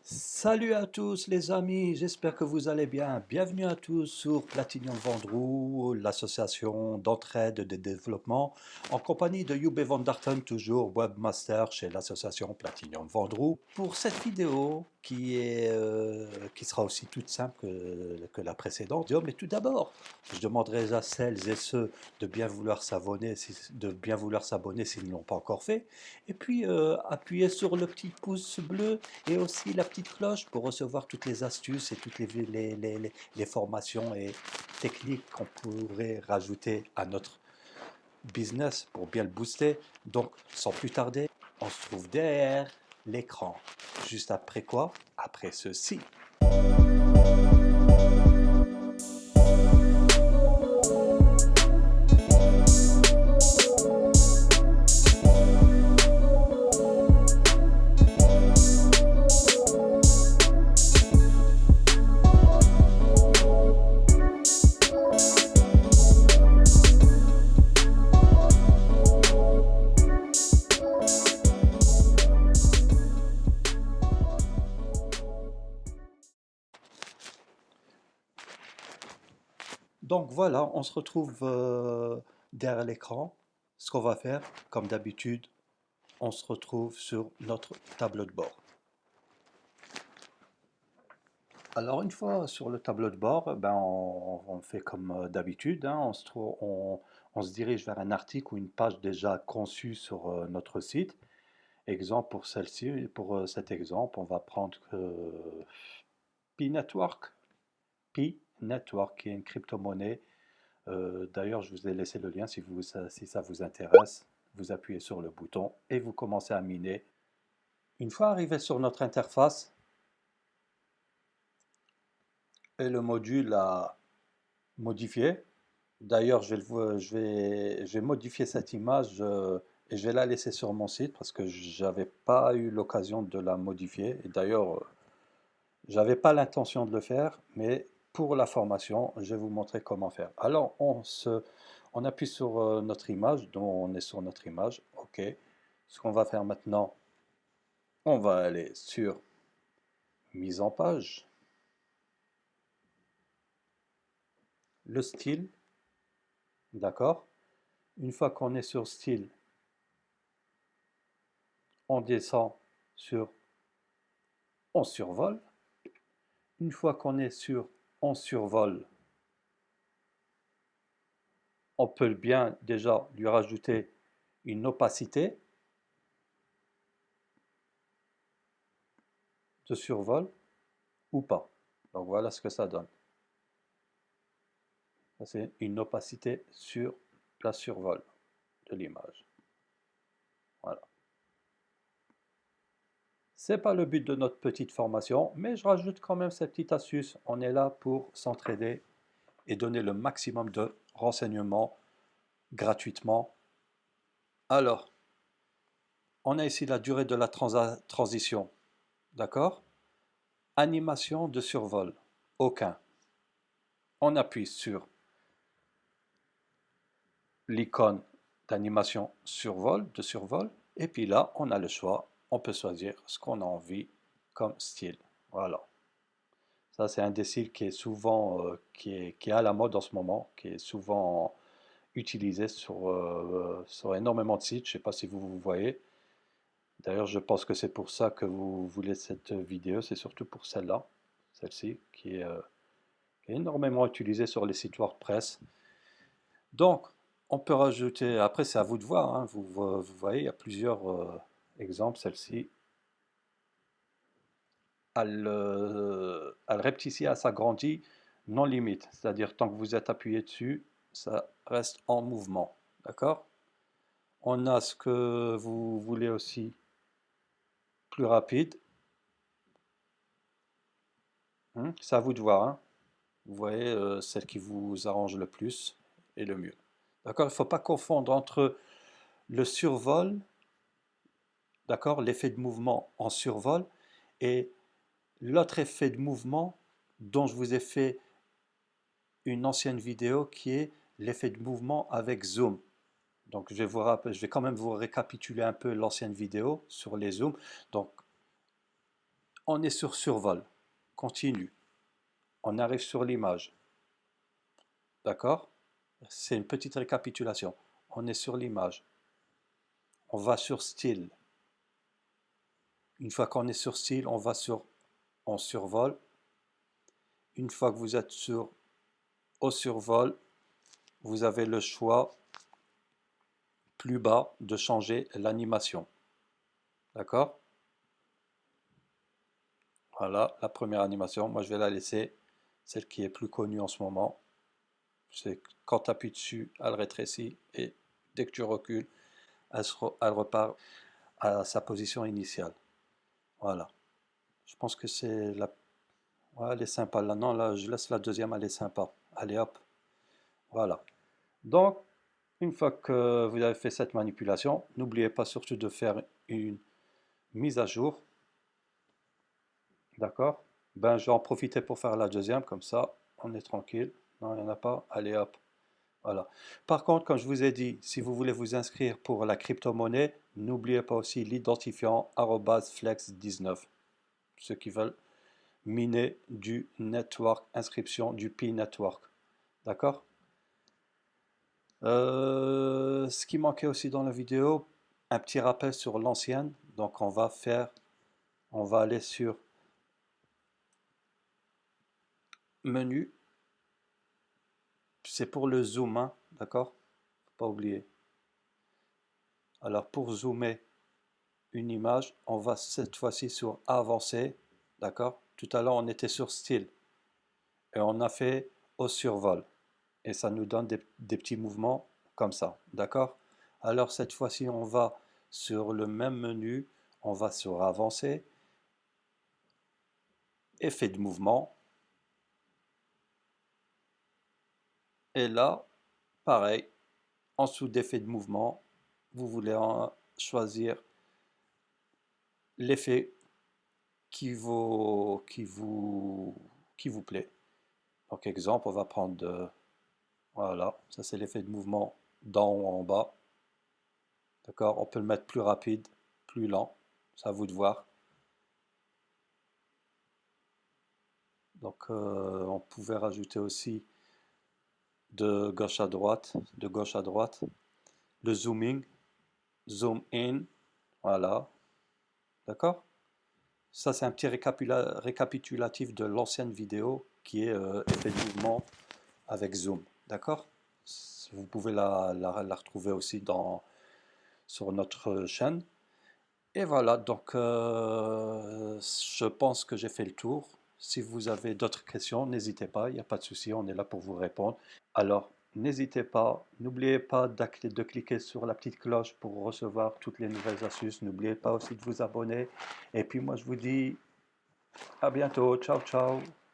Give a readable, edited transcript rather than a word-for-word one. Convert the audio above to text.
Salut à tous les amis, j'espère que vous allez bien. Bienvenue à tous sur Platinum Vendroux, l'association d'entraide de développement, en compagnie de Yoube van Darten, toujours webmaster chez l'association Platinum Vendroux. Pour cette vidéo qui sera aussi toute simple que la précédente, mais tout d'abord, je demanderai à celles et ceux de bien vouloir s'abonner, de bien vouloir s'abonner s'ils ne l'ont pas encore fait, et puis appuyez sur le petit pouce bleu et aussi la petite cloche pour recevoir toutes les astuces et toutes les formations et techniques qu'on pourrait rajouter à notre business pour bien le booster. Donc, sans plus tarder, on se trouve derrière l'écran. Juste après quoi? Après ceci. Donc voilà, on se retrouve derrière l'écran. Ce qu'on va faire, comme d'habitude, on se retrouve sur notre tableau de bord. Alors une fois sur le tableau de bord, ben on fait comme d'habitude, hein, on se dirige vers un article ou une page déjà conçue sur notre site. Exemple pour celle-ci, pour cet exemple, on va prendre Pi Network. Pi Network, qui est une crypto-monnaie. D'ailleurs, je vous ai laissé le lien si ça vous intéresse. Vous appuyez sur le bouton et vous commencez à miner. Une fois arrivé sur notre interface et le module à modifier, d'ailleurs, je vais modifier cette image et je vais la laisser sur mon site parce que j'avais pas eu l'occasion de la modifier. Et d'ailleurs, j'avais pas l'intention de le faire, mais pour la formation, je vais vous montrer comment faire. Alors, on appuie sur notre image, donc on est sur notre image. OK. Ce qu'on va faire maintenant, on va aller sur mise en page, le style, d'accord? Une fois qu'on est sur style, on descend sur on survole. Une fois qu'on est sur on survole, on peut bien déjà lui rajouter une opacité de survol ou pas. Donc voilà ce que ça donne. C'est une opacité sur la survol de l'image. Voilà. C'est pas le but de notre petite formation, mais je rajoute quand même cette petite astuce. On est là pour s'entraider et donner le maximum de renseignements gratuitement. Alors, on a ici la durée de la transition. D'accord? Animation de survol. Aucun. On appuie sur l'icône d'animation de survol, et puis là, on a le choix. On peut choisir ce qu'on a envie comme style. Voilà. Ça, c'est un des styles qui est souvent, qui est à la mode en ce moment, qui est souvent utilisé sur énormément de sites. Je ne sais pas si vous voyez. D'ailleurs, je pense que c'est pour ça que vous voulez cette vidéo. C'est surtout pour celle-là, celle-ci, qui est énormément utilisée sur les sites WordPress. Donc, on peut rajouter, après c'est à vous de voir, hein, vous voyez, il y a plusieurs exemples. Celle-ci, elle rectifie, elle s'agrandit non limite, c'est-à-dire tant que vous êtes appuyé dessus, ça reste en mouvement. D'accord? On a ce que vous voulez aussi plus rapide. C'est à vous de voir, hein. Vous voyez celle qui vous arrange le plus et le mieux. D'accord? Il ne faut pas confondre entre le survol, d'accord, l'effet de mouvement en survol, et l'autre effet de mouvement dont je vous ai fait une ancienne vidéo qui est l'effet de mouvement avec zoom. Donc je vais quand même vous récapituler un peu l'ancienne vidéo sur les zooms. Donc On est sur survol, continue. On arrive sur l'image, d'accord? C'est une petite récapitulation. On est sur l'image. On va sur style. Une fois qu'on est sur style, on va sur on survol. Une fois que vous êtes sur au survol, vous avez le choix plus bas de changer l'animation. D'accord? Voilà la première animation. Moi, je vais la laisser, celle qui est plus connue en ce moment. C'est quand tu appuies dessus, elle rétrécit et dès que tu recules, elle repart à sa position initiale. Voilà. Je pense que c'est la. Ouais, elle est sympa. Là, non, là, je laisse la deuxième, elle est sympa. Allez hop. Voilà. Donc, une fois que vous avez fait cette manipulation, n'oubliez pas surtout de faire une mise à jour. D'accord? Ben, je vais en profiter pour faire la deuxième, comme ça, on est tranquille. Non, il n'y en a pas. Allez hop. Voilà. Par contre, comme je vous ai dit, si vous voulez vous inscrire pour la crypto-monnaie, n'oubliez pas aussi l'identifiant @flex19. Ceux qui veulent miner du network, inscription du Pi Network. D'accord? Ce qui manquait aussi dans la vidéo, un petit rappel sur l'ancienne. Donc on va aller sur menu. C'est pour le zoom, hein, d'accord? Faut pas oublier. Alors pour zoomer une image, on va cette fois-ci sur avancer, d'accord? Tout à l'heure on était sur style et on a fait au survol et ça nous donne des petits mouvements comme ça, d'accord? Alors cette fois-ci on va sur le même menu, on va sur avancer, effet de mouvement et là pareil, en dessous d'effet de mouvement, vous voulez choisir l'effet qui vous plaît. Donc exemple, on va prendre voilà, ça c'est l'effet de mouvement d'en haut en bas. D'accord? On peut le mettre plus rapide, plus lent, c'est à vous de voir. Donc on pouvait rajouter aussi de gauche à droite, de gauche à droite. Le zooming, zoom in, voilà. D'accord? Ça c'est un petit récapitulatif de l'ancienne vidéo qui est effet de mouvement avec zoom. D'accord? Vous pouvez la retrouver aussi sur notre chaîne. Et voilà, donc je pense que j'ai fait le tour. Si vous avez d'autres questions, n'hésitez pas, il n'y a pas de souci, on est là pour vous répondre. Alors, n'hésitez pas, n'oubliez pas de cliquer sur la petite cloche pour recevoir toutes les nouvelles astuces. N'oubliez pas aussi de vous abonner. Et puis moi, je vous dis à bientôt. Ciao, ciao.